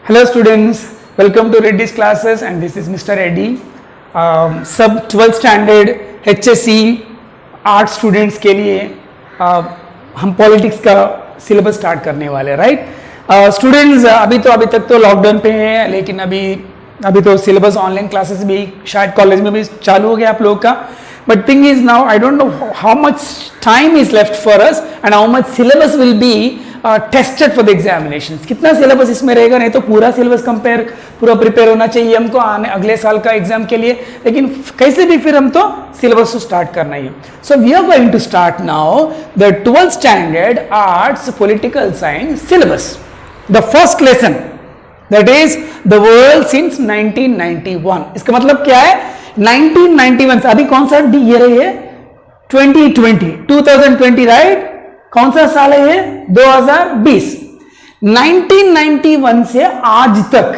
Hello students, welcome to Reddy's classes and this is Mr. Reddy. सब 12th standard HSC art students के लिए हम politics का syllabus start करने वाले हैं, राइट स्टूडेंट्स? अभी तक तो लॉकडाउन पे हैं, लेकिन अभी तो सिलेबस ऑनलाइन क्लासेस भी शायद कॉलेज में भी चालू हो गया आप लोग का. But thing is now I don't know how much time is left for us and how much syllabus will be tested for the examination. कितना सिलेबस इसमें रहेगा, नहीं तो पूरा सिलेबस पूरा प्रिपेयर होना चाहिए हमको आने अगले साल का एग्जाम के लिए, लेकिन कैसे भी फिर हम तो सिलेबस को स्टार्ट करना ही है. So we are going to start now the 12th standard arts political science syllabus. The first lesson that is the world since 1991. इसका मतलब क्या है? 1991 से अभी कौन सा ईयर है ये? 2020 राइट? कौन सा साल है ये? 2020. 1991 से आज तक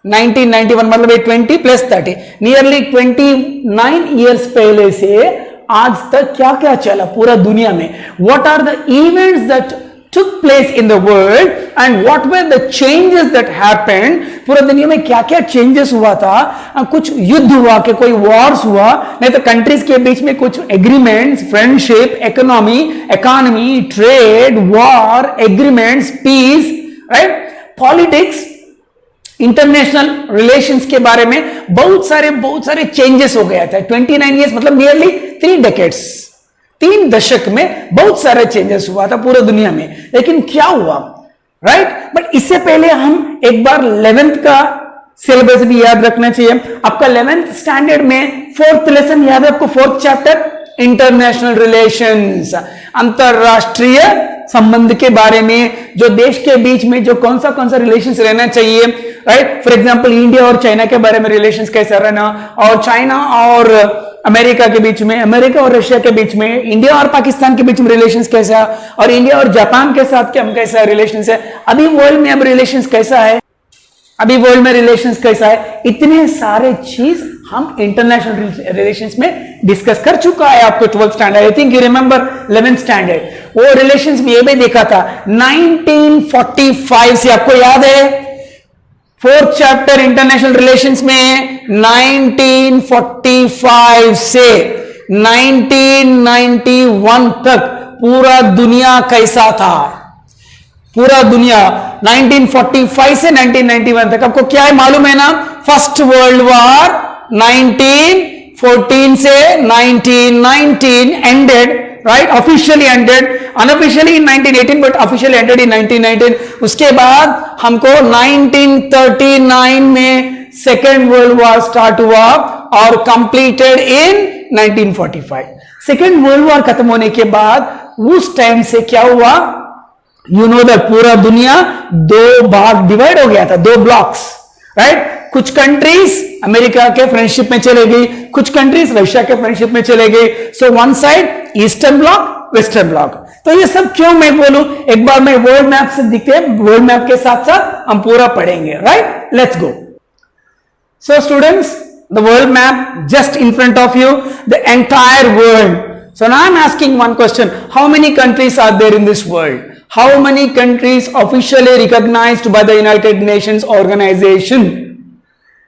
1991 मतलब 20 प्लस 30 नियरली 29 ईयर्स पहले से आज तक क्या क्या चला पूरा दुनिया में. What are the events that took place in the world and what were the changes that happened. पूरा दुनिया में क्या क्या चेंजेस हुआ था. कुछ युद्ध हुआ कि कोई वॉर्स हुआ, नहीं तो कंट्रीज के बीच में कुछ agreements, friendship, economy, trade, war, agreements, peace, right? Politics, international relations के बारे में बहुत सारे चेंजेस हो गया था. 29 ईयर्स मतलब नियरली 3 decades, 3 दशक में बहुत सारे चेंजेस हुआ था पूरे दुनिया में. लेकिन क्या हुआ, राइट? बट इससे पहले हम एक बार 11th का सिलेबस भी याद रखना चाहिए. आपका 11th स्टैंडर्ड में 4th लेसन याद है आपको? 4th चैप्टर इंटरनेशनल रिलेशंस, अंतरराष्ट्रीय संबंध के बारे में, जो देश के बीच में जो कौन सा रिलेशंस रहना चाहिए, राइट? फॉर एग्जांपल इंडिया और चाइना के बारे में रिलेशंस कैसा रहना, और चाइना और अमेरिका के बीच में, अमेरिका और रशिया के बीच में, इंडिया और पाकिस्तान के बीच में रिलेशंस कैसा, और इंडिया और जापान के साथ क्या कैसा रिलेशंस है, अभी वर्ल्ड में अब रिलेशंस कैसा है, इतने सारे चीज हम इंटरनेशनल रिलेशंस में डिस्कस कर चुका है आपको 12th standard. I think you remember 11th standard. वो रिलेशंस में ये भी देखा था 1945 से, आपको याद है? 4th चैप्टर इंटरनेशनल रिलेशंस में 1945 से 1991 तक पूरा दुनिया कैसा था. पूरा दुनिया 1945 से 1991 तक आपको क्या है मालूम है ना? फर्स्ट वर्ल्ड वॉर 1914 से 1919 ended, right? Officially ended, unofficially in 1918 but officially ended in 1919. उसके बाद हमको 1939 में सेकेंड वर्ल्ड वॉर स्टार्ट हुआ और completed in 1945. Second world war खत्म होने के बाद उस टाइम से क्या हुआ, यू नो दैट पूरा दुनिया 2 भाग डिवाइड हो गया था, 2 ब्लॉक्स, राइट? कुछ कंट्रीज अमेरिका के फ्रेंडशिप में चले गई, कुछ कंट्रीज रशिया के फ्रेंडशिप में चले गई. So one side eastern block, western block. तो ये सब क्यों मैं बोलूं, एक बार मैं वर्ल्ड मैप से दिखते हैं, वर्ल्ड मैप के साथ साथ हम पूरा पढ़ेंगे, right? Let's go. So students, the world map just in front of you, the entire world. So now I am asking one question, how many countries are there in this world? How many countries officially recognized by the United Nations organization?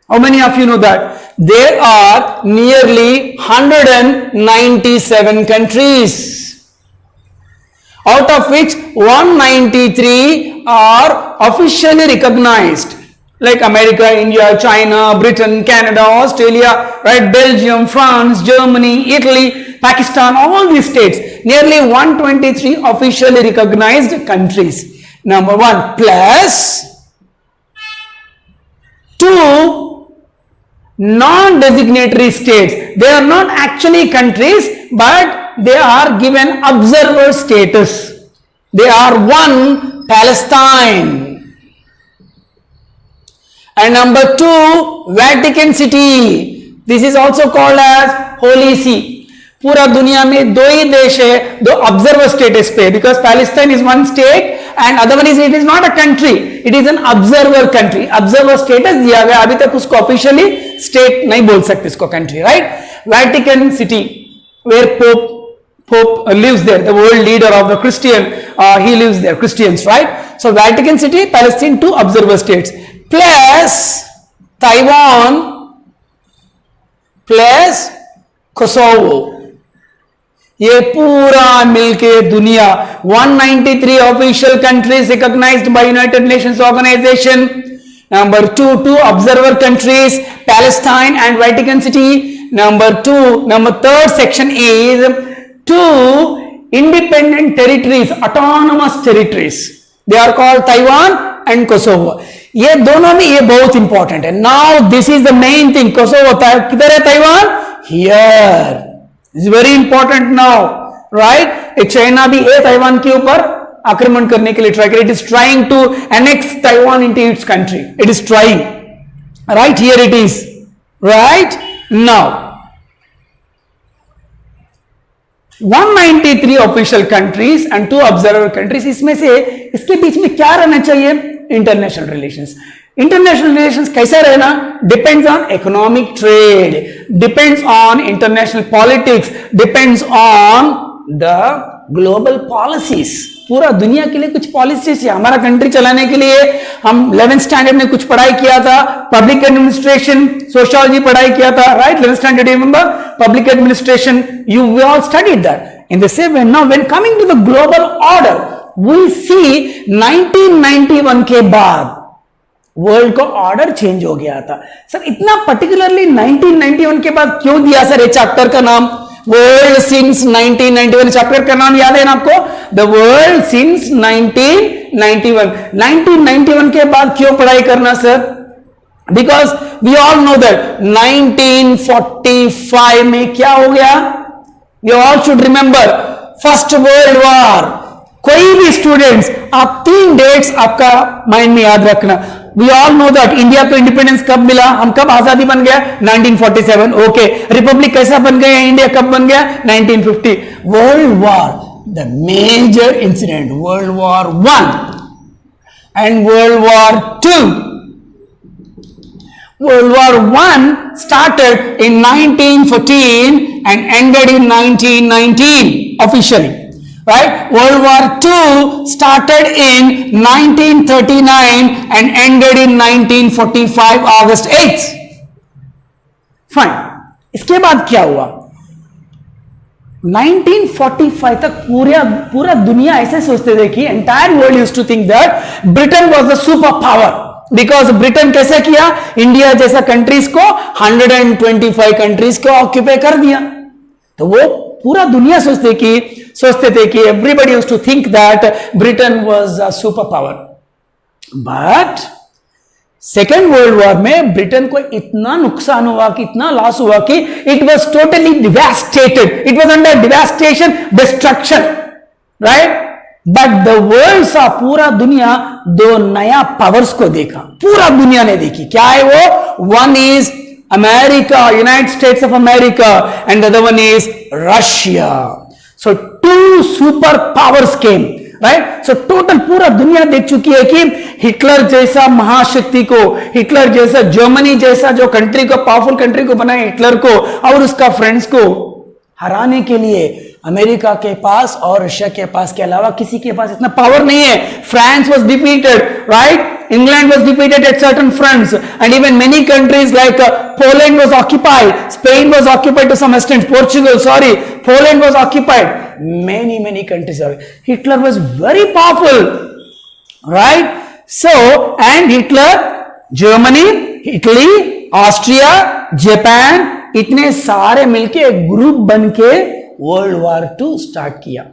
How many of you know that? There are nearly 197 countries, out of which 193 are officially recognized, like America, India, China, Britain, Canada, Australia, right? Belgium, France, Germany, Italy, Pakistan, all these states, nearly 123 officially recognized countries. Number 1 plus 2 non-designatory states. They are not actually countries, but they are given observer status. They are 1 Palestine. And number 2 Vatican City. This is also called as Holy See. पूरा दुनिया में 2 ही देश है, 2 observer status पे, because Palestine is 1 state and other one is, it is not a country, it is an observer country. Observer status दिया गया, अभी तक उसको ऑफिशियली स्टेट नहीं बोल सकते इसको country, right? Vatican City where Pope lives there, the world leader of the Christian, he lives there, Christians, right? So Vatican City, Palestine, 2 observer states plus Taiwan plus Kosovo, ये पूरा मिलके दुनिया 193 official countries recognised by United Nations Organisation. Number 2 observer countries, Palestine and Vatican City. Number third section is 2 independent territories, autonomous territories. They are called Taiwan and Kosovo. ये दोनों में ये बहुत important है. Now this is the main thing. Kosovo किधर है? Taiwan here. It's very important now, right? एक China भी है ताइवान के ऊपर आक्रमण करने के लिए ट्राई कर. It is trying to annex Taiwan into its country. It is trying. Right here it is. Right now 193 official countries and 2 observer countries. इसमें से इसके बीच में क्या रहना चाहिए? International relations. इंटरनेशनल रिलेशंस कैसा रहना? Depends on economic trade, depends on international politics, depends on the global policies. पूरा दुनिया के लिए कुछ पॉलिसीज है. हमारा कंट्री चलाने के लिए हम 11th स्टैंडर्ड में कुछ पढ़ाई किया था, पब्लिक एडमिनिस्ट्रेशन, सोशियोलॉजी पढ़ाई किया था, right? 11th standard, remember? Public administration, you all studied that. In the same way, now when coming to the global order, we see 1991 के बाद वर्ल्ड का ऑर्डर चेंज हो गया था. सर इतना पर्टिकुलरली 1991 के बाद क्यों दिया सर? ये चैप्टर का नाम वर्ल्ड सिंस 1991. चैप्टर का नाम याद है ना आपको? The world since 1991. 1991 के बाद क्यों पढ़ाई करना sir? Because we all know that 1945 में क्या हो गया? We all should remember first world war. कोई भी स्टूडेंट्स आप 3 डेट्स आपका माइंड में याद रखना. We all know that India को इंडिपेंडेंस कब मिला? हम कब आजादी बन गया? 1947. ओके. रिपब्लिक कैसा बन गया? इंडिया कब बन गया? 1950. World war, the major incident, world war 1 and world war 2. World War I started in 1914 and ended in 1919 officially. Right? World War II started in 1939 and ended in 1945 August 8th. Fine. इसके बाद क्या हुआ? 1945 तक पूरा दुनिया ऐसे सोचते थे कि entire world used to think that Britain was the super power. Because Britain कैसे किया? इंडिया जैसा कंट्रीज को 125 कंट्रीज को ऑक्यूपाई कर दिया. तो वो पूरा दुनिया सोचते थे कि everybody used to think that Britain was a super power. But second world war में ब्रिटेन को इतना नुकसान हुआ कि इतना लॉस हुआ कि it was totally devastated. It was under devastation, destruction. Right? But the world saw, पूरा दुनिया 2 नया पावर्स को देखा. पूरा दुनिया ने देखी. क्या है वो? One is America, United states of America, and the other one is Russia. So 2 super powers came. Right? So total पूरा दुनिया देख चुकी है कि हिटलर जैसा महाशक्ति को, हिटलर जैसा, जर्मनी जैसा जो कंट्री को, पावरफुल कंट्री को बनाए, हिटलर को और उसका फ्रेंड्स को हराने के लिए अमेरिका के पास और रशिया के पास के अलावा किसी के पास इतना पावर नहीं है. France was defeated, right? England was defeated at certain fronts, and even many countries like Poland was occupied, Spain was occupied to some extent, Poland was occupied. Many countries are. Hitler was very powerful, right? So, and Hitler, Germany, Italy, Austria, Japan, इतने सारे मिलके एक group बन के world war 2 start किया.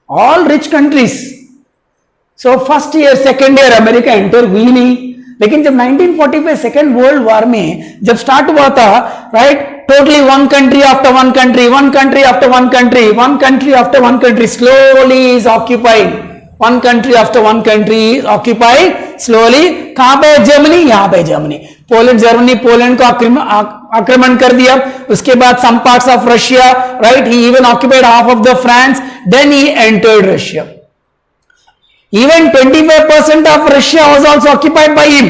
All rich countries. So first year, second year America enter हुई नहीं. लेकिन जब 1945 सेकेंड वर्ल्ड वॉर में जब स्टार्ट हुआ था, right, totally one country after one country, one country after one country, one country after one country slowly is occupied. One country after one country occupied slowly. कहां पे? Germany. यहां पे Germany. Poland, Germany, Poland को आक्रमण कर दिया. उसके बाद some parts of Russia, right, he even occupied half of the France. Then he entered Russia. Even 25% of Russia was also occupied by him.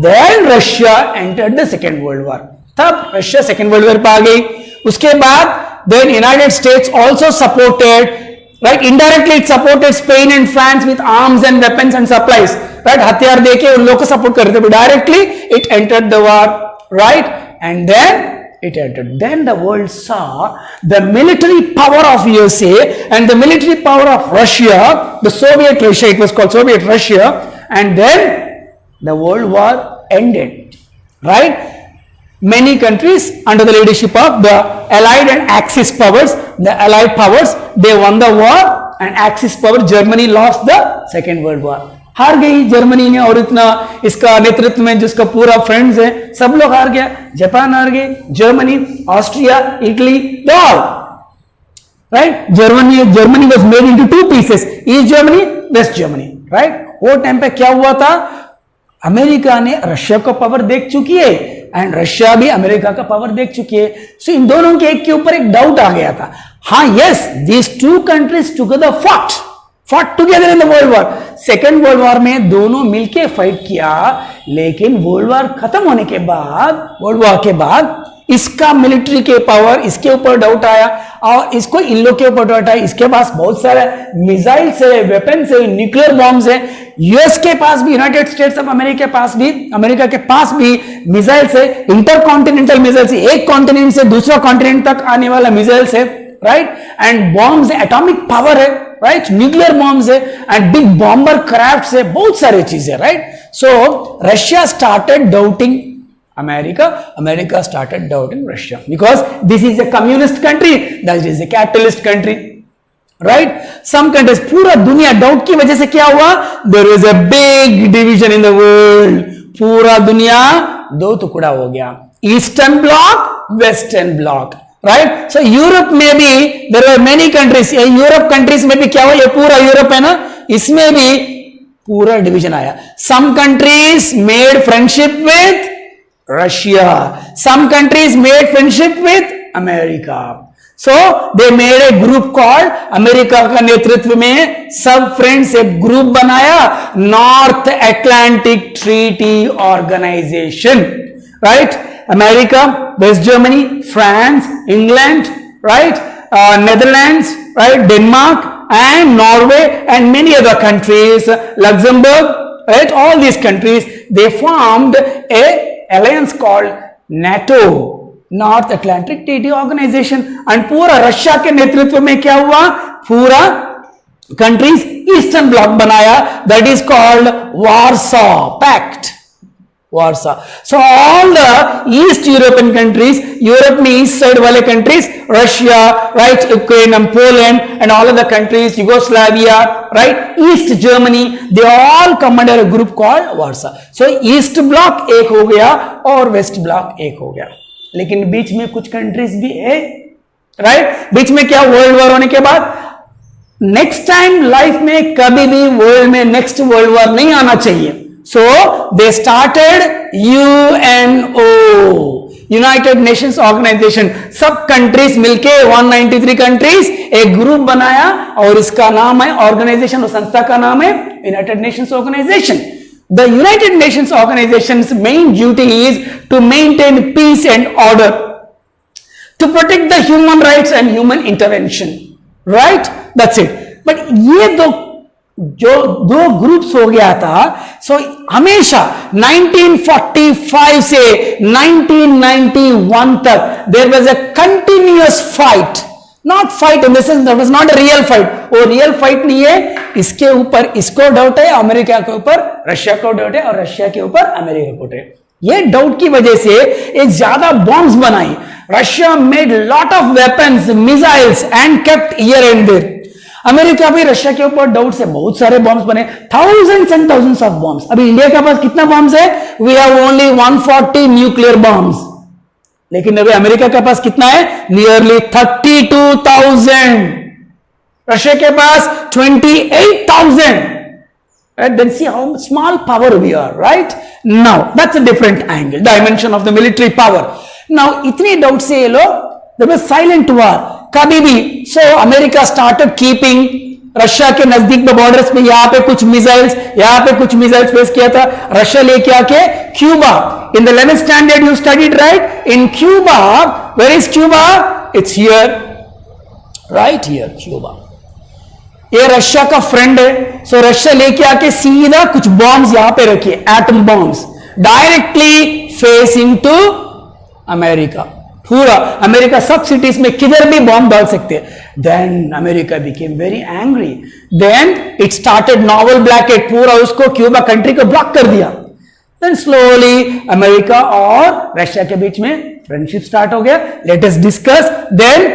Then Russia entered the Second World War. तब Russia second world war पे आ गई. उसके बाद then United States also supported right? Indirectly it supported Spain and France with arms and weapons and supplies, right? हथियार देके उन लोगों को सपोर्ट करते थे. Directly it entered the war, right? And then it entered. Then the world saw the military power of USA and the military power of Russia, the Soviet Russia, it was called Soviet Russia, and then the world war ended, right? Many countries under the leadership of the Allied and Axis powers, the Allied powers, they won the war, and Axis power Germany lost the Second World War. हार गई Germany ने, और इतना इसका नेतृत्व में जिसका पूरा फ्रेंड्स है सब लोग हार गया. जापान हार गए, Germany, Austria, Italy, all, right? Germany was made into two pieces, East Germany, West Germany, right? वो टाइम पे क्या हुआ था, अमेरिका ने रशिया को पावर देख चुकी है एंड रशिया भी अमेरिका का पावर देख चुकी है. सो इन दोनों के एक के ऊपर एक डाउट आ गया था. हाँ, yes, these two countries together fought together in the world war. Second world war में दोनों मिलके फाइट किया, लेकिन वर्ल्ड वॉर खत्म होने के बाद, वर्ल्ड वॉर के बाद इसका मिलिट्री के पावर, इसके ऊपर डाउट आया और इसको इन लोग के ऊपर डाउट आया. इसके पास बहुत सारे मिसाइल्स है, वेपन्स है, न्यूक्लियर बॉम्ब्स है. यूएस के पास भी, यूनाइटेड स्टेट्स ऑफ अमेरिका के पास भी मिसाइल्स है, इंटरकॉन्टिनेंटल मिसाइल्स है, एक कॉन्टिनेंट से दूसरा कॉन्टिनेंट तक आने वाला मिसाइल्स है, राइट? एंड बॉम्ब्स है, एटॉमिक पावर है, राइट? न्यूक्लियर बॉम्ब्स है एंड बिग बॉम्बर क्राफ्ट्स है, बहुत सारी चीजें, right? So Russia started doubting America started doubting Russia because this is a communist country, that is a capitalist country, right? Some countries, पूरा दुनिया doubt की वजह से क्या हुआ, there is a big division in the world, पूरा दुनिया दो टुकड़ा हो गया, eastern block, western block, right? So Europe में भी there were many countries, Europe countries में भी क्या हुआ, ये पूरा यूरोप है ना, इसमें भी पूरा डिवीजन आया. Some countries made friendship with Russia. Some countries made friendship with America. So they made a group called, America का नेतृत्व में सब फ्रेंड्स एक ग्रुप बनाया, North Atlantic Treaty Organisation, right? America, West Germany, France, England, right? Netherlands, right? Denmark and Norway and many other countries, Luxembourg, right? All these countries, they formed a alliance called NATO, North Atlantic Treaty Organization. and पूरा Russia के नेतृत्व में क्या हुआ, पूरा countries eastern block बनाया, that is called Warsaw Pact. Warsaw. So all the East European countries, Europe में east side वाले countries, Russia, right, Ukraine and Poland and all other countries, Yugoslavia, right, East Germany, they all come under a group called Warsaw. So East block एक हो गया और West block एक हो गया, लेकिन बीच में कुछ countries भी है, right? बीच में क्या, वर्ल्ड वॉर होने के बाद नेक्स्ट टाइम लाइफ में कभी भी वर्ल्ड में नेक्स्ट वर्ल्ड वॉर नहीं आना चाहिए. So they started UNO, United Nations Organization. सब कंट्रीज मिलके 193 कंट्रीज एक ग्रुप बनाया और इसका नाम है ऑर्गेनाइजेशन, और संस्था का नाम है United Nations Organisation. The United Nations Organization's main duty is to maintain peace and order, to protect the human rights and human intervention, right? That's it. But ये दो ग्रुप्स हो गया था. सो हमेशा 1945 से 1991 तक there was a continuous fight. Not fight in the sense that was not a real fight. वो real fight नहीं है. इसके ऊपर इसको डाउट है, अमेरिका के ऊपर रशिया को डाउट है, और रशिया के ऊपर अमेरिका को डाउट है. ये डाउट की वजह से एक ज्यादा बॉम्ब्स बनाई. Russia made lot of weapons, missiles and kept here and there. America भी रशिया के ऊपर डाउट से बहुत सारे बॉम्ब्स बने, thousands and thousands of bombs. अभी इंडिया के पास कितना बॉम्ब्स है? We have only 140 nuclear bombs. लेकिन अभी अमेरिका के पास कितना है? नियरली 32,000. रशिया के पास 28,000. Right? Then see how small power we are, right? Now that's a different angle, dimension of the military power. Now इतने डाउट से ये लोग, there was silent war. कभी भी. So America started keeping Russia के नजदीक में बॉर्डर्स में, यहां पे कुछ मिसाइल्स, यहां पे कुछ मिसाइल्स प्लेस किया था. रशिया लेके आके Cuba, in the 11th standard you studied, right? In Cuba, where is Cuba? It's here, right here, Cuba. ये रशिया का फ्रेंड है, सो रशिया लेके आके सीधा कुछ बॉम्ब्स यहां पे रखिए, atom bombs, directly facing to America. पूरा अमेरिका सब सिटीज में किधर भी बॉम्ब डाल सकते हैं। Then America became very angry, then it started naval blockade, पूरा उसको क्यूबा कंट्री को ब्लॉक कर दिया। देन स्लोली अमेरिका और रशिया के बीच में फ्रेंडशिप स्टार्ट हो गया। Let us discuss. Then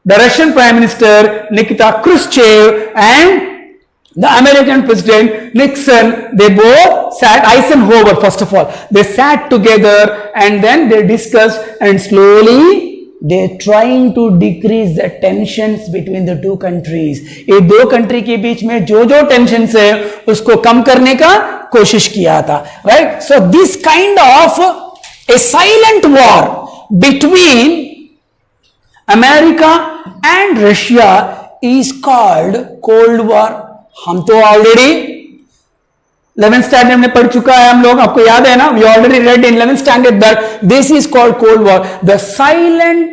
the Russian Prime Minister Nikita Khrushchev and the American President Nixon, they both sat, Eisenhower first of all, they sat together and then they discussed and slowly they're trying to decrease the tensions between the two countries. ये दो country के बीच में जो जो tensions है उसको कम करने का कोशिश किया था, right? So this kind of a silent war between America and Russia is called Cold War. हम तो ऑलरेडी 11th स्टैंडर्ड में पढ़ चुका है हम लोग, आपको याद है ना? We already read in 11th standard that this is called Cold War, the silent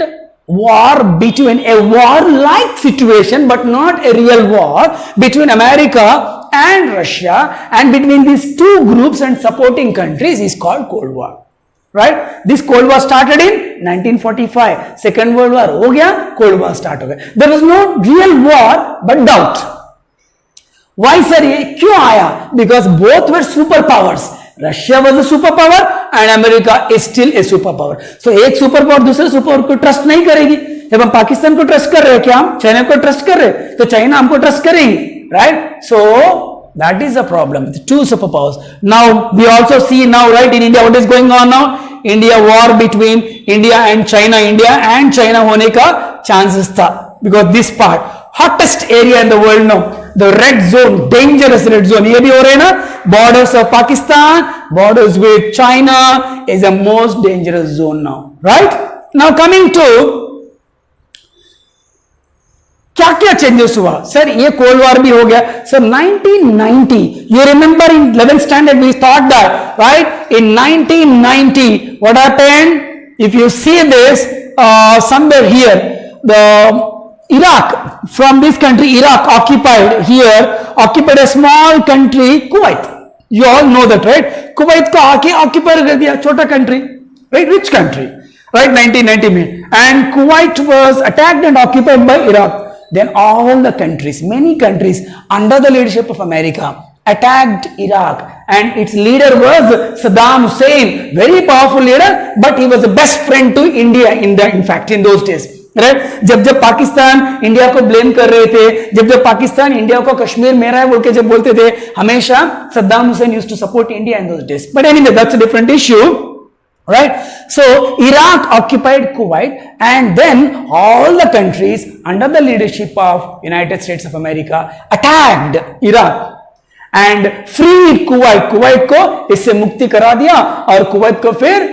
war between a war-like situation, but not a real war between America and Russia, and between these two groups and supporting countries is called Cold War. Right? This Cold War started in 1945. Second World War हो गया, Cold War start हो गया. There was no real war but doubt. Why sir? ये क्यों आया? Because both were superpowers. Russia was a superpower and America is still a superpower. So एक superpower दूसरे superpower को trust नहीं करेगी. जब हम पाकिस्तान को ट्रस्ट कर रहे हैं, क्या हम चाइना को ट्रस्ट कर रहे हैं, तो चाइना हमको ट्रस्ट करेगी, right? So that is the problem. The two superpowers. Now we also see now, right, in India what is going on now? India war between India and China. India and China होने का chances था because this part hottest area in the world now, the red zone, dangerous red zone. ये भी हो रहे हैं ना? Borders of Pakistan, borders with China is the most dangerous zone now, right? Now coming to क्या क्या changes हुआ sir? ये कोल्ड वॉर भी हो गया sir 1990. You remember in 11th standard we thought that, right? In 1990 what happened? If you see this somewhere here, the Iraq, from this country Iraq occupied here, occupied a small country Kuwait. You all know that, right? Kuwait को आके occupy कर दिया, छोटा country, right, rich country, right, 1990 में. And Kuwait was attacked and occupied by Iraq. Then all the countries, many countries under the leadership of America attacked Iraq, and its leader was Saddam Hussein, very powerful leader, but he was the best friend to India in fact in those days, right? जब Pakistan India को blame कर रहे थे, जब Pakistan India को कश्मीर मेरा है बोल के जब बोलते थे, हमेशा Saddam Hussain used to support India in those days. But anyway, that's a different issue. Right? So Iraq occupied Kuwait, and then all the countries under the leadership of United States of America attacked Iraq and freed Kuwait. Kuwait को इससे मुक्ति करा दिया और Kuwait को फिर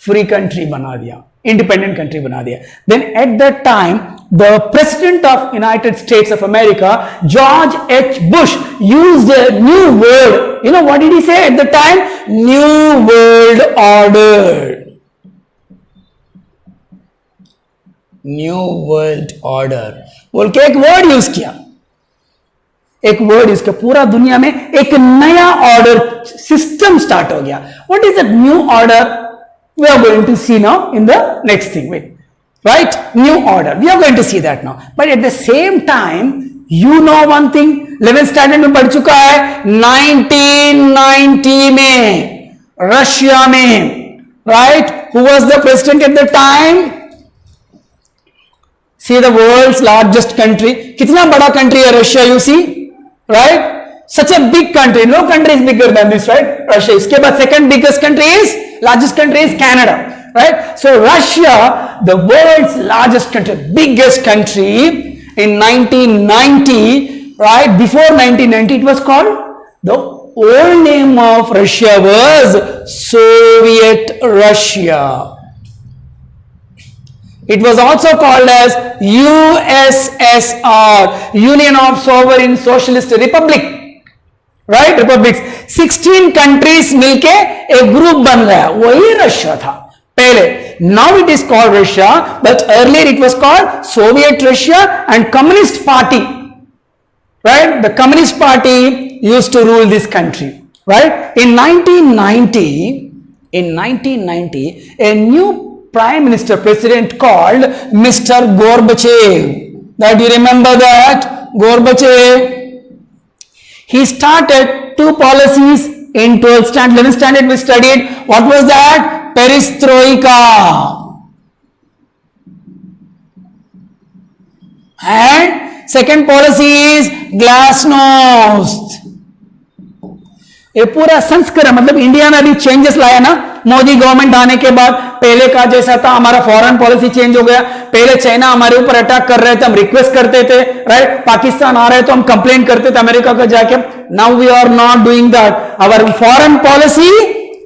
free country बना दिया, independent country बना दिया. Then at that time the president of United States of America, George H. Bush, used a new word. You know what did he say at the time? New World Order. New World Order बोल के एक word use किया, एक word use किया. पूरा दुनिया में एक नया ऑर्डर सिस्टम स्टार्ट हो गया. What is that new order? We are going to see now in the next thing. Wait. Right? New order. We are going to see that now. But at the same time, you know one thing, 11th standard में पढ़ चुका है, 1990 में Russia में, right? Who was the president at the time? See, the world's largest country. कितना बड़ा country है Russia, you see? Right? Such a big country. No country is bigger than this, right? Russia. इसके बाद second biggest country is, largest country is Canada. Right? So Russia, the world's largest country, biggest country in 1990, right? Before 1990, it was called, the old name of Russia was Soviet Russia. It was also called as USSR, Union of Sovereign Socialist Republic. Right? Republics. 16 countries मिलके एक group बन गया, वही Russia था पहले. Now it is called Russia, but earlier it was called Soviet Russia and Communist Party. right? The Communist Party used to rule this country, right? In 1990, a new prime minister president called Mr. Gorbachev. That you remember that? Gorbachev. He started two policies in 12th standard, 11th standard we studied. What was that? Perestroika. And second policy is glasnost. ये पूरा संस्करण मतलब India में भी changes लाया ना Modi government आने के बाद. पहले का जैसा था हमारा फॉरेन पॉलिसी चेंज हो गया. पहले चाइना हमारे ऊपर अटैक कर रहे थे, हम रिक्वेस्ट करते थे, राइट? पाकिस्तान आ रहे तो हम कंप्लेंट करते थे अमेरिका को जाके. Now we are not doing that. Our foreign policy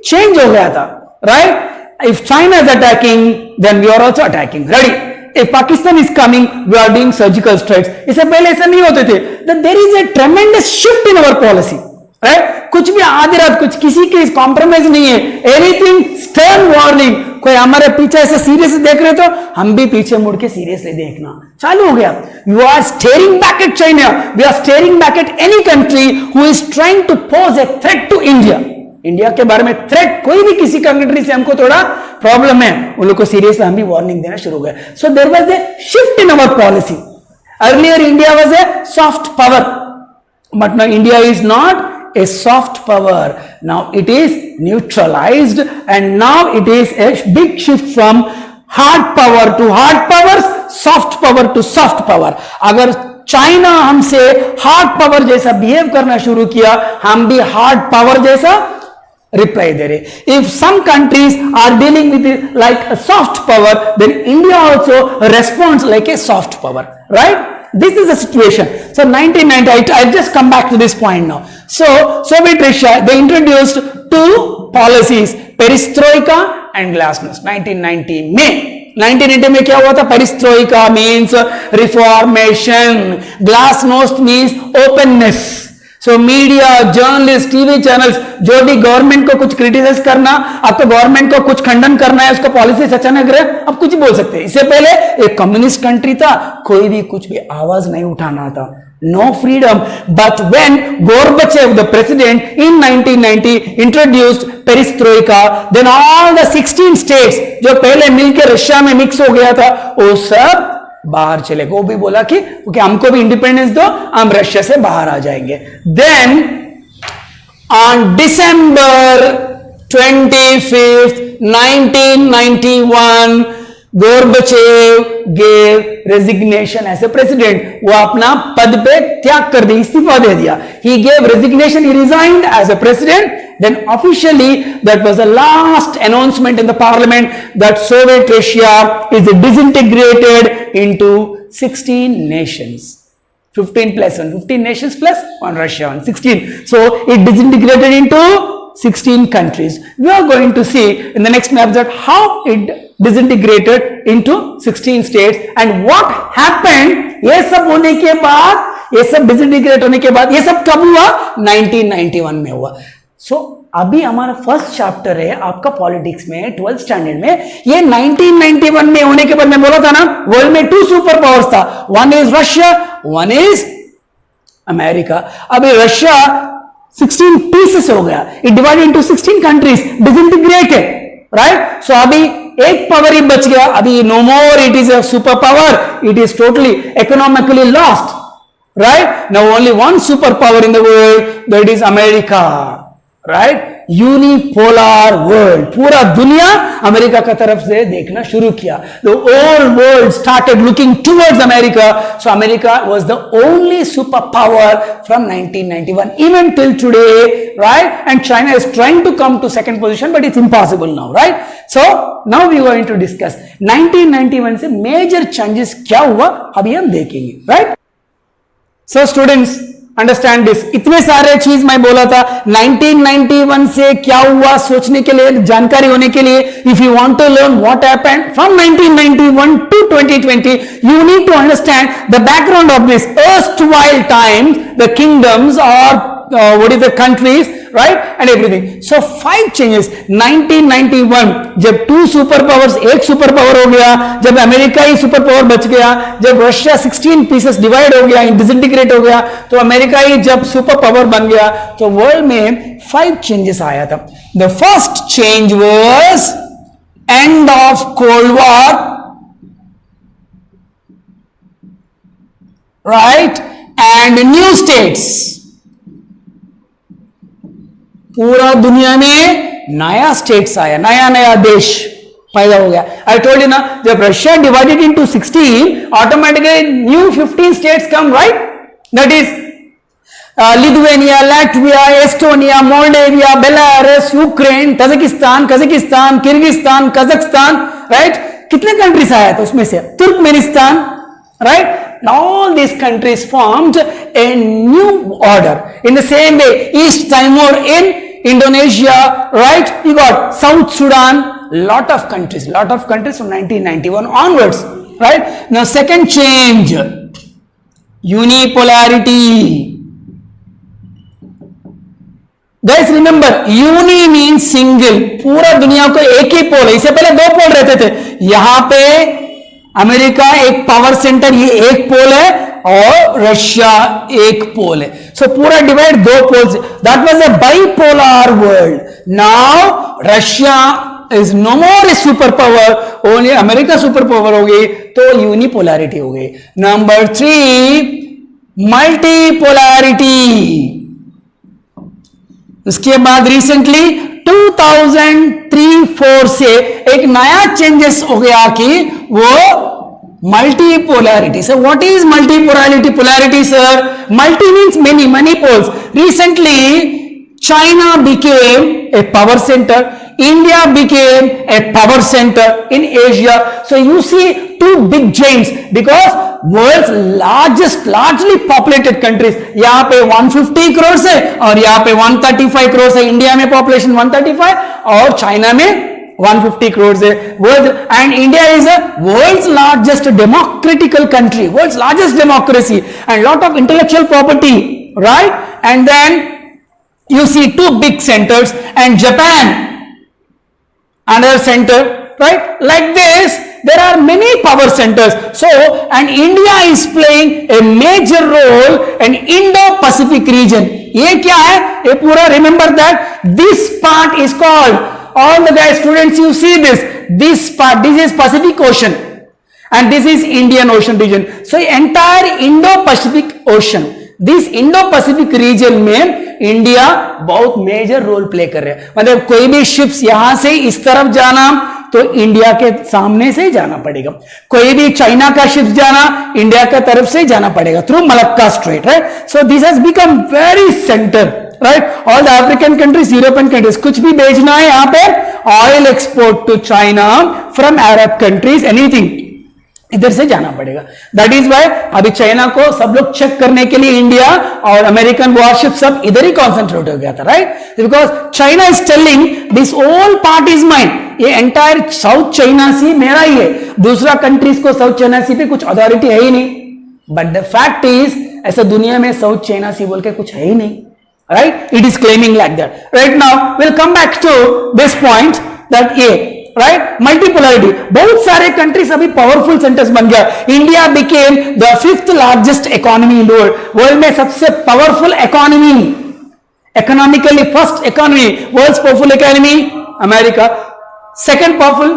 change हो गया था, right? If China is attacking then we are also attacking. Ready? If Pakistan is coming, we are doing surgical strikes. इससे पहले ऐसा नहीं होते थे. There is a tremendous shift in our policy, right? कुछ भी आधी रात कुछ किसी के कॉम्प्रोमाइज नहीं है. Anything stern warning. कोई हमारे पीछे ऐसे सीरियस देख रहे तो हम भी पीछे मुड़ के सीरियसली देखना चालू हो गया. You are staring back at China. We are staring back at any country who is trying to pose a threat to India. India के बारे में थ्रेट कोई भी किसी कंट्री से हमको थोड़ा प्रॉब्लम है, उन लोग को सीरियसली हम भी वार्निंग देना शुरू हो गए. So there was a shift in our policy. Earlier India was a soft power, but now India is not a soft power. Now it is neutralised and now it is a big shift from hard power to hard power, soft power to soft power. अगर China हमसे hard power जैसा behave करना शुरू किया, हम भी hard power जैसा reply दे रहे. If some countries are dealing with like a soft power, then India also responds like a soft power, right? This is the situation. So 1990, I just come back to this point now. So Soviet Russia, they introduced two policies, perestroika and glasnost. 1990 में 1980 में क्या हुआ था? Perestroika means reformation, glasnost means openness. So media, journalist, TV channels जो भी government को कुछ criticise करना, अब तो गवर्नमेंट को कुछ खंडन करना है, उसका पॉलिसी अच्छा लग रहा है, अब कुछ बोल सकते हैं. इससे पहले एक कम्युनिस्ट कंट्री था, कोई भी कुछ भी आवाज नहीं उठाना था. No freedom. But when Gorbachev, the president, in 1990 introduced perestroika, then all the 16 states जो पहले मिलकर रशिया में मिक्स हो गया था, वो सब बाहर चले गए. वो भी बोला कि हमको भी इंडिपेंडेंस दो, हम रशिया से बाहर आ जाएंगे. Then on December 25th, 1991, Gorbachev gave resignation as a president. वो अपना पद पे त्याग कर दिया, इस्तीफा दे दिया. He gave resignation, he resigned as a president. Then officially, that was the last announcement in the parliament that Soviet Russia is disintegrated into 16 nations. 15 plus 1, 15 nations plus 1 Russia, 16. So it disintegrated into 16 countries. We are going to see in the next episode how it disintegrated into 16 states and what happened. ये सब होने के बाद, ये सब disintegrate होने के बाद, ये सब कब हुआ? 1991 में हुआ. So अभी हमारा फर्स्ट चैप्टर है आपका पॉलिटिक्स में 12th स्टैंडर्ड में. ये 1991 में होने के बाद मैं बोला था ना, वर्ल्ड में 2 सुपर पावर्स था, one is Russia, one is America. अभी रशिया 16 पीसेस हो गया, it divided into 16 countries, disintegrated, right? So अभी एक पावर ही बच गया. अभी no more it is a super power, it is totally economically lost, right? Now only one super power in the world, that is America, right? Unipolar world, पूरा दुनिया America का तरफ से देखना शुरू किया. The whole world started looking towards America. So America was the only super power from 1991 even till today, right? And China is trying to come to second position, but it's impossible now, right? So now we are going to discuss 1991 से major changes क्या हुआ, अभी हम देखेंगे, right? So students understand this. इतने सारे चीज मैं बोला था 1991 से क्या हुआ, सोचने के लिए, जानकारी होने के लिए. If you want to learn what happened from 1991 to 2020, you need to understand the background of this erstwhile times, the kingdoms or what is the countries right, and everything. So 5 changes. 1991 जब 2 super powers एक super power हो गया, जब America ही super power बच गया, जब Russia 16 pieces divide हो गया, डिसइंटीग्रेट हो गया, तो अमेरिका ही जब सुपर पावर बन गया, तो वर्ल्ड में 5 चेंजेस आया था. The first change was end of cold war, right, and new states. पूरा दुनिया में नया स्टेट्स आया, नया नया देश पैदा हो गया. आई टोल्ड यू ना, जब Russia divided into 16, automatically new 15 states come, right. That is Lithuania, Latvia, Estonia, Moldavia, Belarus, Ukraine, Tajikistan, Kazakhstan, Kyrgyzstan, Kazakhstan, right. कितने कंट्रीज आया था उसमें से? Turkmenistan, right. All these countries formed a new order. In the same way, East Timor in Indonesia, right, you got South Sudan, lot of countries from 1991 onwards, right. Now second change, unipolarity. Guys remember, uni means single. पूरा दुनिया को एक ही पोल है. इससे पहले 2 पोल रहते थे. यहां पे अमेरिका एक पावर सेंटर, ये एक पोल है, और रशिया एक पोल है. सो पूरा divide 2 poles. That was a bipolar world. Now Russia is no more a super power, only America super power हो गई, तो यूनिपोलैरिटी हो गई. Number 3, multipolarity. उसके बाद रिसेंटली 2003-4 से एक नया चेंजेस हो गया कि वो multipolarity. So what is multipolarity? Polarity sir, multi means many poles. Recently China became a power center, India became a power center in Asia. So you see 2 big giants, because world's largely populated countries. यहाँ पे 150 करोड़ है और यहाँ पे 135 करोड़ है. India में population 135 और China में 150 करोड़ है. World and India is a world's largest democratical country, world's largest democracy, and lot of intellectual property, right. And then you see 2 big centers, and Japan another center, right. Like this there are many power centers. So and India is playing a major role in Indo-Pacific region. ये क्या है? ये पूरा remember that this part is called, all the guys students you see this part, this is Pacific Ocean and this is Indian Ocean region. So entire Indo-Pacific Ocean, this Indo Pacific region में India बहुत major role play कर रहा है. मतलब कोई भी ships यहां से इस तरफ जाना तो इंडिया के सामने से जाना पड़ेगा, कोई भी चाइना का शिप्स जाना इंडिया का तरफ से जाना पड़ेगा through Malacca strait, right. So this has become very centre, right. All the African countries, European countries, कुछ भी भेजना है यहां पे, oil export to China from Arab countries, anything इधर से जाना पड़ेगा. दैट इज वाई अभी चाइना को सब लोग चेक करने के लिए इंडिया और अमेरिकन वॉरशिप सब इधर ही कॉन्सेंट्रेट हो गया था, right. Because China is telling this all part is mine, ये एंटायर साउथ चाइना सी मेरा ही है, दूसरा कंट्रीज को साउथ चाइना सी पे कुछ अथॉरिटी है ही नहीं. बट द फैक्ट इज ऐसा दुनिया में साउथ चाइना सी बोल के कुछ है ही नहीं, right. It is claiming like that. Right now will come back to this point that ये, राइट, मल्टीपोलैरिटी. बहुत सारे कंट्रीज अभी पावरफुल सेंटर्स बन गया. India became the 5th largest economy in world, world में सबसे powerful economy, economically first economy, world's powerful economy America, second powerful.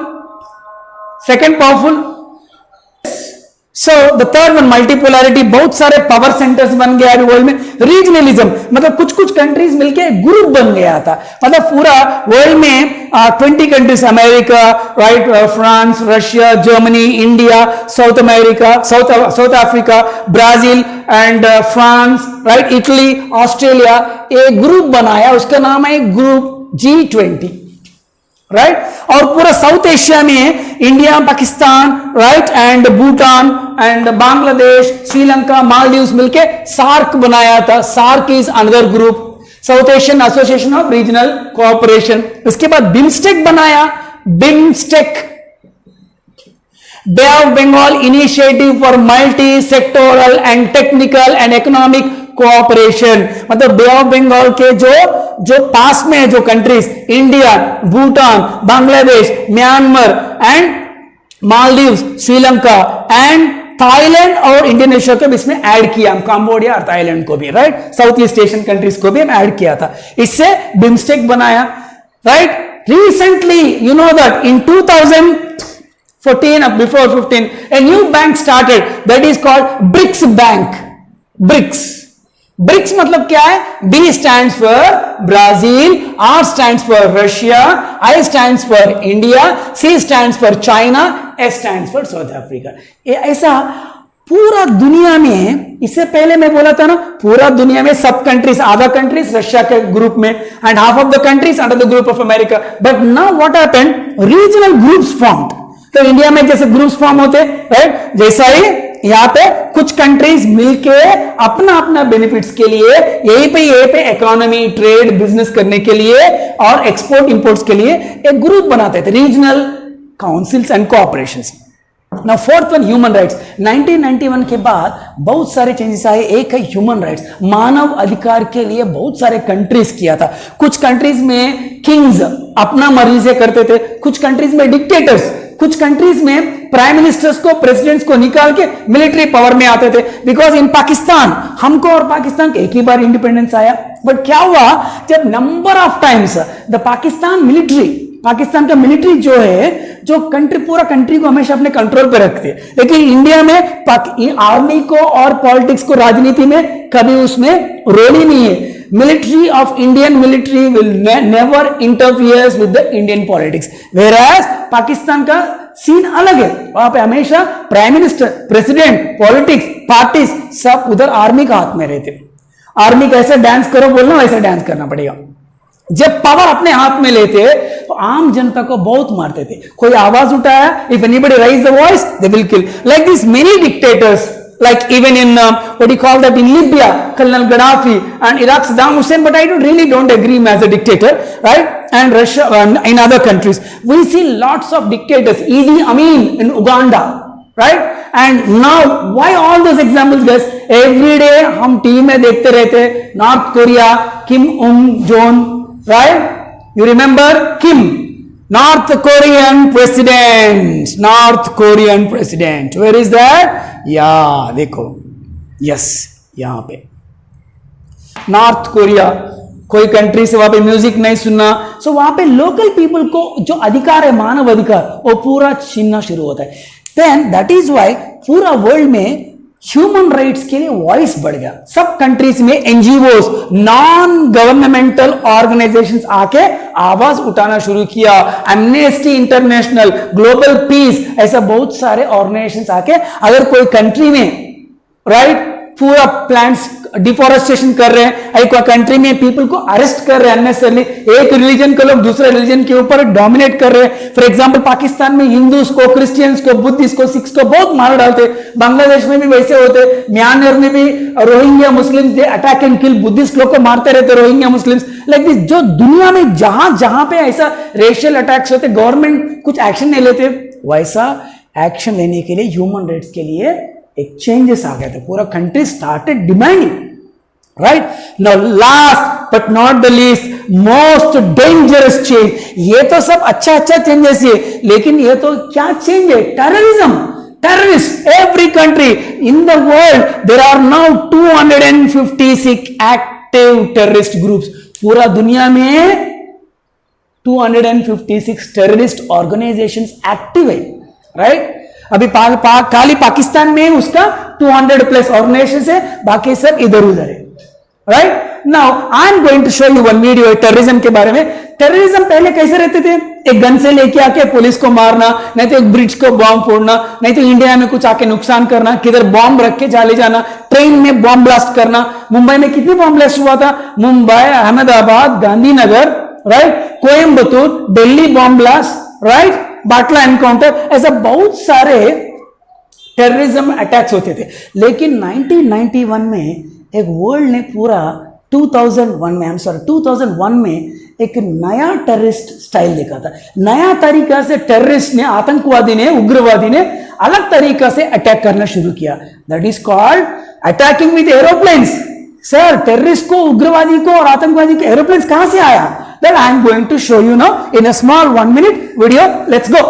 So the third one multipolarity, बहुत सारे पावर सेंटर्स बन गया अभी वर्ल्ड में. रीजनलिज्म, मतलब कुछ कुछ कंट्रीज मिलके ग्रुप बन गया था. मतलब पूरा वर्ल्ड में 20 countries, America, right, France, Russia, Germany, India, South America, South Africa, Brazil and France, right, Italy, Australia, एक ग्रुप बनाया, उसका नाम है ग्रुप G20, राइट. और पूरा साउथ एशिया में India, Pakistan, right, and Bhutan and Bangladesh, Sri Lanka, Maldives मिलके सार्क बनाया था. SAARC is another group, South Asian Association of Regional Cooperation. उसके बाद बिम्स्टेक बनाया, BIMSTEC, Bay of Bengal Initiative for Multi sectoral and technical and economic cooperation, मतलब बे ऑफ बंगाल के जो पास में है जो countries, India, Bhutan, Bangladesh, Myanmar and Maldives, Sri Lanka and Thailand और इंडोनेशिया को भी इसमें ऐड किया, हम कंबोडिया और थाईलैंड को भी, right, south east Asian countries को भी हम ऐड किया था, इससे बिम्स्टेक बनाया, right. Recently, you know that in 2014 or before 15, a new bank started that is called BRICS Bank. BRICS. BRICS मतलब क्या है? B stands for Brazil, R stands for Russia, I stands for India, C stands for China, S stands for South Africa. ऐसा पूरा दुनिया में, इससे पहले मैं बोला था ना, पूरा दुनिया में सब कंट्रीज, आधा कंट्रीज रशिया के ग्रुप में and half of the countries under the group of America. But now what happened, regional groups formed. तो इंडिया में जैसे ग्रुप्स फॉर्म होते, राइट, जैसा ही यहां पे कुछ कंट्रीज मिलके अपना अपना बेनिफिट्स के लिए यहीं पे इकोनॉमी, ट्रेड, बिजनेस करने के लिए और एक्सपोर्ट इंपोर्ट्स के लिए एक ग्रुप बनाते थे, regional councils and cooperations. Now fourth one, human rights. 1991 के बाद बहुत सारे चेंजेस आए. एक है ह्यूमन राइट्स, मानव अधिकार के लिए बहुत सारे कंट्रीज किया था. कुछ कंट्रीज में किंग्स अपना मर्जी से करते थे, कुछ कंट्रीज में डिक्टेटर्स, कुछ कंट्रीज में प्राइम मिनिस्टर्स को, प्रेसिडेंट्स को निकाल के मिलिट्री पावर में आते थे. बिकॉज इन पाकिस्तान हमको और पाकिस्तान के एक ही बार इंडिपेंडेंस आया. बट क्या हुआ, जब number of times the Pakistan का मिलिट्री जो है, जो कंट्री, पूरा कंट्री को हमेशा अपने कंट्रोल पे रखते हैं, लेकिन इंडिया में आर्मी को और पॉलिटिक्स को, राजनीति में कभी उसमें रोल ही नहीं है. Military of Indian military will never interferes with the Indian politics, whereas Pakistan का सीन अलग है. वहां पे हमेशा prime minister, president, politics, parties सब उधर आर्मी का हाथ में रहते. आर्मी कैसे डांस करो बोलना, वैसे डांस करना पड़ेगा. जब पावर अपने हाथ में लेते तो आम जनता को बहुत मारते थे. कोई आवाज उठाया, if anybody rise the voice they will kill. Like this many dictators, like even in what do you call that, in Libya, Colonel Gaddafi, and Iraq, Saddam Hussein, but I don't agree him as a dictator, right? And Russia, in other countries, we see lots of dictators. Idi Amin in Uganda, right? And now, why all those examples, guys? Every day हम TV में देखते रहते, north Korea, Kim Un Jong, right? You remember Kim, North Korean president. Where is that? या देखो, yes, यहां पे north Korea. कोई country से वहां पे म्यूजिक नहीं सुनना, सो वहां पे लोकल पीपल को जो अधिकार है, मानव अधिकार, वो पूरा छीनना शुरू होता है. देन दैट इज व्हाई पूरा वर्ल्ड में ह्यूमन राइट्स के लिए वॉइस बढ़ गया. सब कंट्रीज में एनजीओस, नॉन गवर्नमेंटल ऑर्गेनाइजेशंस आके आवाज उठाना शुरू किया. एमनेस्टी इंटरनेशनल, ग्लोबल पीस, ऐसा बहुत सारे ऑर्गेनाइजेशंस आके अगर कोई कंट्री में, राइट, पूरा प्लांट्स डिफॉरेस्टेशन कर रहे हैं, एक कंट्री में पीपल को अरेस्ट कर रहे हैं अननेसेसरली, एक रिलीजन को लोग दूसरे रिलीजन के ऊपर डोमिनेट कर रहे हैं. फॉर एग्जांपल पाकिस्तान में हिंदूज को, क्रिश्चियंस को, बुद्धिस्ट को, सिख्स को बहुत मार डालते. बांग्लादेश में भी वैसे होते, म्यांमार में भी Rohingya Muslims they attack and kill, Buddhist लोग को मारते रहते रोहिंग्या मुस्लिम्स. लाइक दिस, जो दुनिया में जहां जहां पे ऐसा रेशियल अटैक्स होते, गवर्नमेंट कुछ एक्शन नहीं लेते, वैसा एक्शन लेने के लिए, ह्यूमन राइट्स के लिए एक चेंजेस आ गए थे. पूरा country started demanding, right. Now last but not the least, most dangerous change. ये तो सब अच्छा चेंजेस है, लेकिन ये तो क्या चेंज है? Terrorism. Terrorists, every country in the world, there are now 256 active terrorist groups. पूरा दुनिया में 256 terrorist organizations active है, right? अभी खाली पाकिस्तान में उसका 200 प्लस ऑर्गेनाइजेशंस है, बाकी सब इधर उधर है, right. Now I am going to show you one video terrorism के बारे में. टेररिज्म पहले कैसे रहते थे? एक गन से लेके आके पुलिस को मारना, नहीं तो एक ब्रिज को बॉम्ब फोड़ना, नहीं तो इंडिया में कुछ आके नुकसान करना, किधर बॉम्ब रख के चले जाना, ट्रेन में बॉम्ब ब्लास्ट करना. मुंबई में कितनी बॉम्ब ब्लास्ट हुआ था? Mumbai, Ahmedabad, Gandhinagar, right, Coimbatore, Delhi bomb blast, right, Batla encounter, ऐसा बहुत सारे टेररिज्म अटैक्स होते थे. लेकिन 1991 में एक वर्ल्ड ने पूरा 2001 में एक नया टेररिस्ट स्टाइल देखा था, नया तरीका से टेररिस्ट ने, आतंकवादी ने, उग्रवादी ने अलग तरीका से अटैक करना शुरू किया. That is called attacking with aeroplanes. Sir, terrorist को, उग्रवादी को और आतंकवादी को एरोप्लेन्स कहां से आया? That I am going to show you now in a small 1 minute video. Let's go.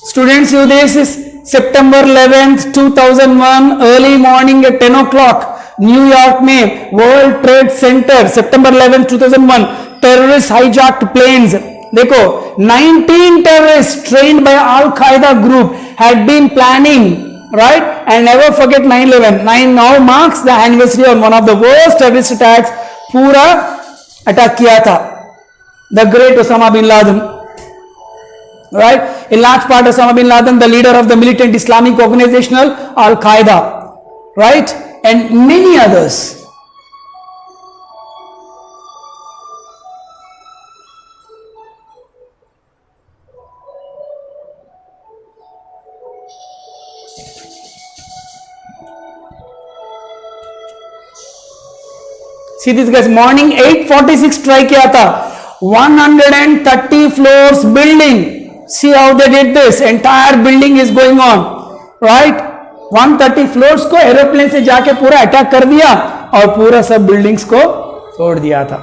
Students, you this is September 11th, 2001, early morning at 10 o'clock, New York में World Trade Center, September 11th, 2001, terrorists hijacked planes. देखो, 19 terrorists trained by Al Qaeda group had been planning, right? And never forget 9/11. 9 now marks the anniversary of one of the worst terrorist attacks. पूरा attack किया था the great Osama bin Laden. Right? In large part, Osama bin Laden, the leader of the militant Islamic organization Al Qaeda, right? And many others. See this guys, morning 8:46 try किया था, 130 floors building. See how they did this. Entire building is going on, right? 130 floors को aeroplane से जाके पूरा attack कर दिया और पूरा सब बिल्डिंग्स को तोड़ दिया था.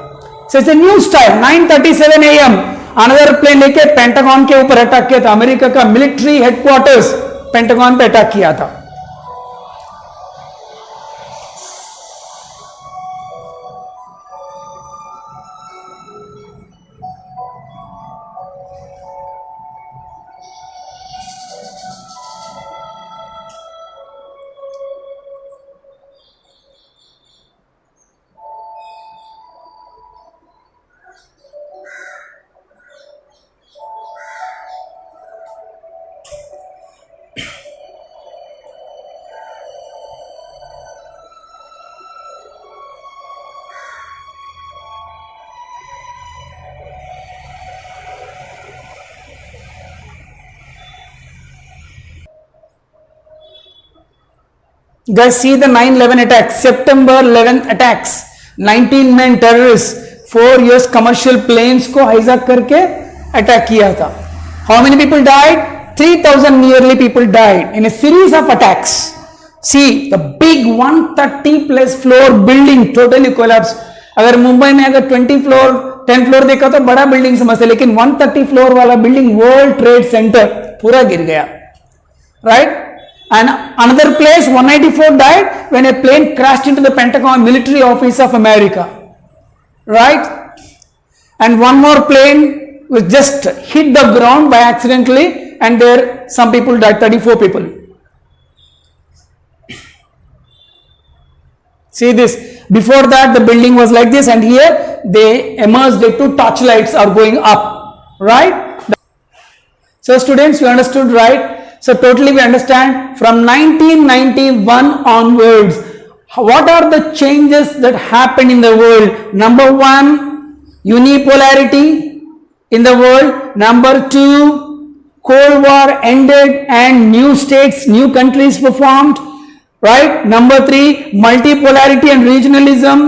So it's a new style. 9:37 AM another plane लेके पेंटागन के ऊपर अटैक किया था. अमेरिका का मिलिट्री हेडक्वार्टर्स पेंटागन पे अटैक किया था. Guys, see the 9/11 attacks, September 11th attacks, 19 men terrorists, 4 US commercial planes को hijack करके attack किया था. How many people died? 3,000 nearly people died in a series of attacks. See the big 130 plus floor building totally collapsed. अगर मुंबई में अगर 20 floor 10 floor देखा तो बड़ा बिल्डिंग समझते, लेकिन 130 floor वाला बिल्डिंग वर्ल्ड ट्रेड सेंटर पूरा गिर गया, right? And another place 194 died when a plane crashed into the Pentagon military office of America, right? And one more plane was just hit the ground by accidentally, and there some people died, 34 people. See this, before that the building was like this, and here they emerged into torchlights are going up, right? So students, you understood, right? So totally we understand from 1991 onwards, what are the changes that happened in the world? Number 1, unipolarity in the world. Number 2, Cold War ended and new states, new countries were formed, right? Number 3, multipolarity and regionalism.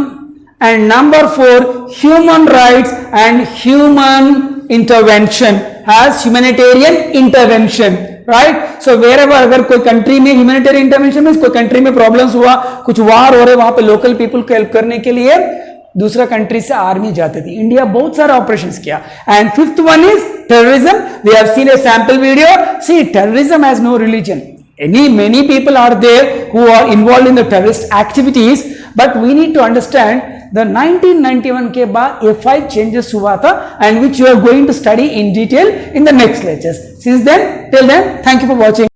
And number 4, human rights and human intervention as humanitarian intervention. Right. So where अगर कोई country में humanitarian intervention में कोई country में problems हुआ, कुछ वार हो रहे, वहां पे लोकल पीपल को हेल्प करने के लिए दूसरा कंट्री से आर्मी जाती थी. इंडिया बहुत सारा ऑपरेशंस किया. And fifth one is terrorism. We have seen a sample video. See, terrorism has no religion. Many people are there who are involved in the terrorist activities, but we need to understand the 1991 के बाद ये 5 changes हुआ था, and which you are going to study in detail in the next lectures. Since then, till then, thank you for watching.